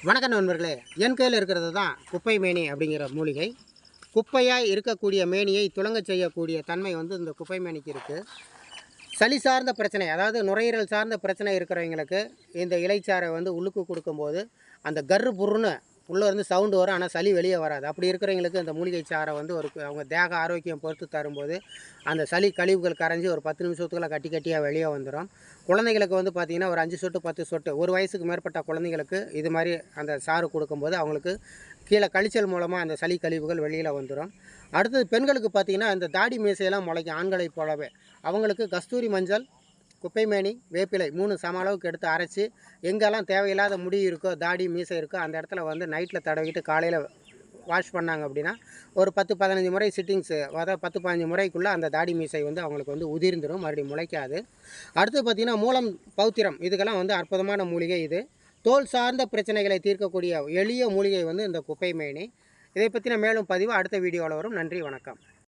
வணக்கம் நண்பர்களே, என் கையில் இருக்கிறது தான் குப்பை மேனி அப்படிங்கிற மூலிகை. குப்பையாக இருக்கக்கூடிய மேனியை துலங்க செய்யக்கூடிய தன்மை வந்து இந்த குப்பை மேனிக்கு இருக்குது. சளி சார்ந்த பிரச்சனை, அதாவது நுரையீரல் சார்ந்த பிரச்சனை இருக்கிறவங்களுக்கு இந்த இலைச்சாரை வந்து உள்ளுக்கு கொடுக்கும்போது அந்த கர்ரு புருன்னு உள்ளே இருந்து சவுண்டு வரும், ஆனால் சளி வெளியே வராது. அப்படி இருக்கிறவங்களுக்கு இந்த மூலிகை சாரை வந்து அவங்க தேக ஆரோக்கியம் பொறுத்து தரும்போது அந்த சளி கழிவுகள் கரைஞ்சி ஒரு 10 நிமிஷத்துக்குள்ள கட்டியாக வெளியே வந்துடும். குழந்தைகளுக்கு வந்து பார்த்திங்கன்னா ஒரு 5 சொட்டு 10 சொட்டு, ஒரு வயசுக்கு மேற்பட்ட குழந்தைங்களுக்கு இது மாதிரி அந்த சாறு கொடுக்கும்போது அவங்களுக்கு கீழே கழிச்சல் மூலமாக அந்த சளி கழிவுகள் வெளியில் வந்துடும். அடுத்தது பெண்களுக்கு பார்த்திங்கன்னா இந்த தாடி மீசையெல்லாம் முளைக்கும் ஆண்களை போலவே. அவங்களுக்கு கஸ்தூரி மஞ்சள், குப்பைமேனி, வேப்பிலை 3 சம அளவுக்கு எடுத்து அரைச்சி எங்கெல்லாம் தேவையில்லாத முடி இருக்கோ, தாடி மீசை இருக்கோ அந்த இடத்துல வந்து நைட்டில் தடவிட்டு காலையில் வாஷ் பண்ணாங்க அப்படின்னா ஒரு 10-15 முறை சிட்டிங்ஸு, அதாவது 10-15 முறைக்குள்ளே அந்த தாடி மீசை வந்து அவங்களுக்கு வந்து உதிர்ந்துடும், மறுபடியும் முளைக்காது. அடுத்து பார்த்திங்கன்னா மூலம், பௌத்திரம், இதுக்கெல்லாம் வந்து அற்புதமான மூலிகை இது. தோல் சார்ந்த பிரச்சனைகளை தீர்க்கக்கூடிய எளிய மூலிகை வந்து இந்த குப்பைமேனி. இதை பற்றின மேலும் பதிவு அடுத்த வீடியோவில் வரும். நன்றி, வணக்கம்.